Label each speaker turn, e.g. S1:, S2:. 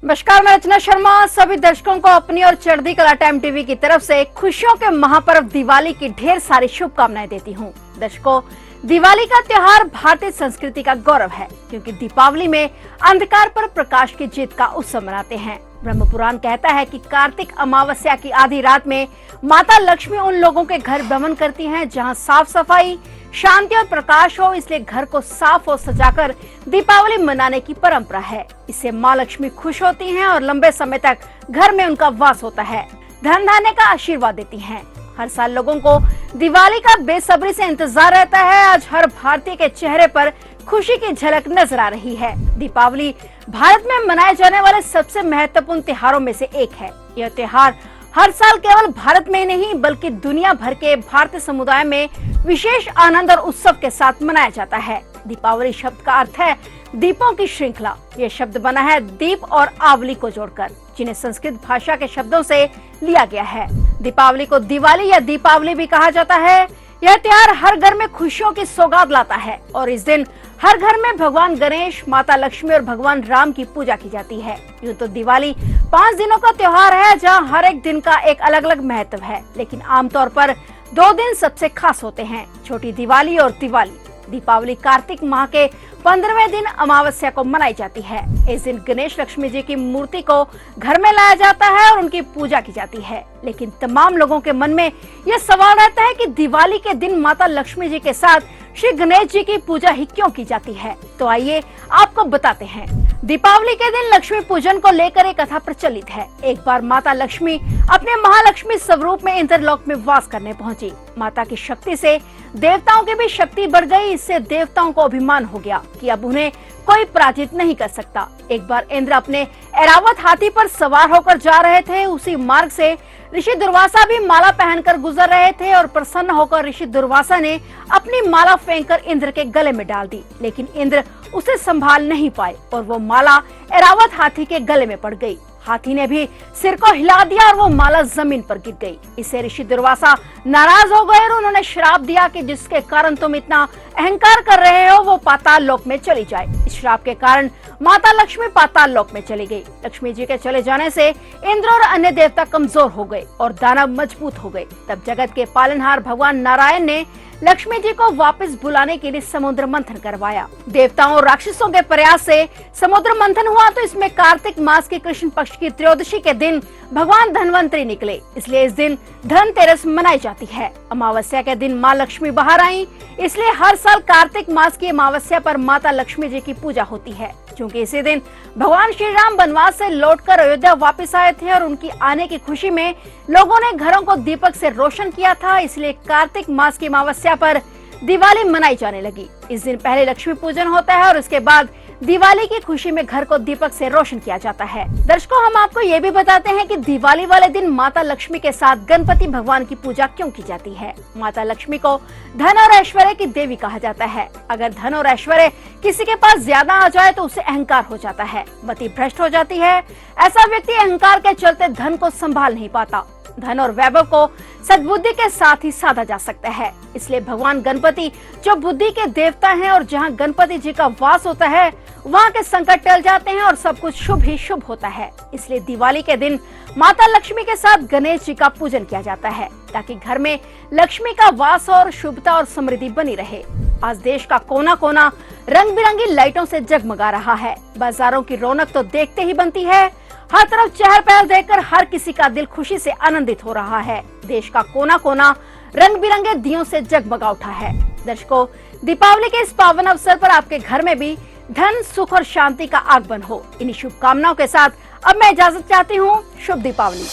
S1: नमस्कार, मैं रचना शर्मा। सभी दर्शकों को अपनी और चढ़ती कला टाइम टीवी की तरफ से खुशियों के महापर्व दिवाली की ढेर सारी शुभकामनाएं देती हूं। दर्शकों, दिवाली का त्योहार भारतीय संस्कृति का गौरव है, क्योंकि दीपावली में अंधकार पर प्रकाश की जीत का उत्सव मनाते हैं। ब्रह्म पुराण कहता है कि कार्तिक अमावस्या की आधी रात में माता लक्ष्मी उन लोगों के घर भ्रमण करती हैं जहां साफ सफाई, शांति और प्रकाश हो, इसलिए घर को साफ और सजाकर दीपावली मनाने की परंपरा है। इससे माँ लक्ष्मी खुश होती हैं और लंबे समय तक घर में उनका वास होता है, धन धान्य का आशीर्वाद देती हैं। हर साल लोगों को दिवाली का बेसब्री से इंतजार रहता है। आज हर भारतीय के चेहरे पर खुशी की झलक नजर आ रही है। दीपावली भारत में मनाए जाने वाले सबसे महत्वपूर्ण त्योहारों में से एक है। यह त्योहार हर साल केवल भारत में नहीं बल्कि दुनिया भर के भारतीय समुदाय में विशेष आनंद और उत्सव के साथ मनाया जाता है। दीपावली शब्द का अर्थ है दीपों की श्रृंखला। ये शब्द बना है दीप और आवली को जोड़कर, जिन्हें संस्कृत भाषा के शब्दों से लिया गया है। दीपावली को दिवाली या दीपावली भी कहा जाता है। यह त्योहार हर घर में खुशियों की सौगात लाता है और इस दिन हर घर में भगवान गणेश, माता लक्ष्मी और भगवान राम की पूजा की जाती है। यूँ तो दिवाली 5 दिनों का त्योहार है, जहाँ हर एक दिन का एक अलग अलग महत्व है, लेकिन आमतौर पर 2 दिन सबसे खास होते हैं, छोटी दिवाली और दिवाली। दीपावली कार्तिक माह के 15वें दिन अमावस्या को मनाई जाती है। इस दिन गणेश लक्ष्मी जी की मूर्ति को घर में लाया जाता है और उनकी पूजा की जाती है। लेकिन तमाम लोगों के मन में यह सवाल रहता है कि दिवाली के दिन माता लक्ष्मी जी के साथ श्री गणेश जी की पूजा ही क्यों की जाती है। तो आइए आपको बताते हैं। दीपावली के दिन लक्ष्मी पूजन को लेकर एक कथा प्रचलित है। एक बार माता लक्ष्मी अपने महालक्ष्मी स्वरूप में इंद्रलोक में वास करने पहुंची। माता की शक्ति से देवताओं की भी शक्ति बढ़ गई। इससे देवताओं को अभिमान हो गया कि अब उन्हें कोई पराजित नहीं कर सकता। एक बार इंद्र अपने ऐरावत हाथी पर सवार होकर जा रहे थे। उसी मार्ग से ऋषि दुर्वासा भी माला पहनकर गुजर रहे थे और प्रसन्न होकर ऋषि दुर्वासा ने अपनी माला फेंककर इंद्र के गले में डाल दी, लेकिन इंद्र उसे संभाल नहीं पाए और वो माला ऐरावत हाथी के गले में पड़ गई। हाथी ने भी सिर को हिला दिया और वो माला जमीन पर गिर गई। इससे ऋषि दुर्वासा नाराज हो गए और उन्होंने श्राप दिया कि जिसके कारण तुम इतना अहंकार कर रहे हो वो पाताल लोक में चली जाए। इस श्राप के कारण माता लक्ष्मी पाताल लोक में चली गई। लक्ष्मी जी के चले जाने से इंद्र और अन्य देवता कमजोर हो गए और दानव मजबूत हो गए। तब जगत के पालनहार भगवान नारायण ने लक्ष्मी जी को वापस बुलाने के लिए समुद्र मंथन करवाया। देवताओं और राक्षसों के प्रयास से समुद्र मंथन हुआ तो इसमें कार्तिक मास के कृष्ण पक्ष की त्रयोदशी के दिन भगवान धनवंतरी निकले, इसलिए इस दिन धनतेरस मनाई जाती है। अमावस्या के दिन माँ लक्ष्मी बाहर आई, इसलिए हर साल कार्तिक मास की अमावस्या पर माता लक्ष्मी जी की पूजा होती है। क्योंकि इसी दिन भगवान श्री राम वनवास से लौटकर अयोध्या वापस आए थे और उनकी आने की खुशी में लोगों ने घरों को दीपक से रोशन किया था, इसलिए कार्तिक मास की अमावस्या पर दिवाली मनाई जाने लगी। इस दिन पहले लक्ष्मी पूजन होता है और उसके बाद दिवाली की खुशी में घर को दीपक से रोशन किया जाता है। दर्शकों, हम आपको ये भी बताते हैं कि दिवाली वाले दिन माता लक्ष्मी के साथ गणपति भगवान की पूजा क्यों की जाती है। माता लक्ष्मी को धन और ऐश्वर्य की देवी कहा जाता है। अगर धन और ऐश्वर्य किसी के पास ज्यादा आ जाए तो उसे अहंकार हो जाता है, मति भ्रष्ट हो जाती है। ऐसा व्यक्ति अहंकार के चलते धन को संभाल नहीं पाता। धन और वैभव को सद्बुद्धि के साथ ही साधा जा सकता है। इसलिए भगवान गणपति जो बुद्धि के देवता हैं और जहां गणपति जी का वास होता है वहां के संकट टल जाते हैं और सब कुछ शुभ ही शुभ होता है। इसलिए दिवाली के दिन माता लक्ष्मी के साथ गणेश जी का पूजन किया जाता है, ताकि घर में लक्ष्मी का वास और शुभता और समृद्धि बनी रहे। आज देश का कोना कोना रंग बिरंगी लाइटों से जगमगा रहा है। बाजारों की रौनक तो देखते ही बनती है। हर तरफ चहल पहल देखकर हर किसी का दिल खुशी से आनंदित हो रहा है। देश का कोना कोना रंग बिरंगे दियों से जगमगा उठा है। दर्शकों, दीपावली के इस पावन अवसर पर आपके घर में भी धन, सुख और शांति का आगमन हो। इन्हीं शुभकामनाओं के साथ अब मैं इजाजत चाहती हूँ। शुभ दीपावली।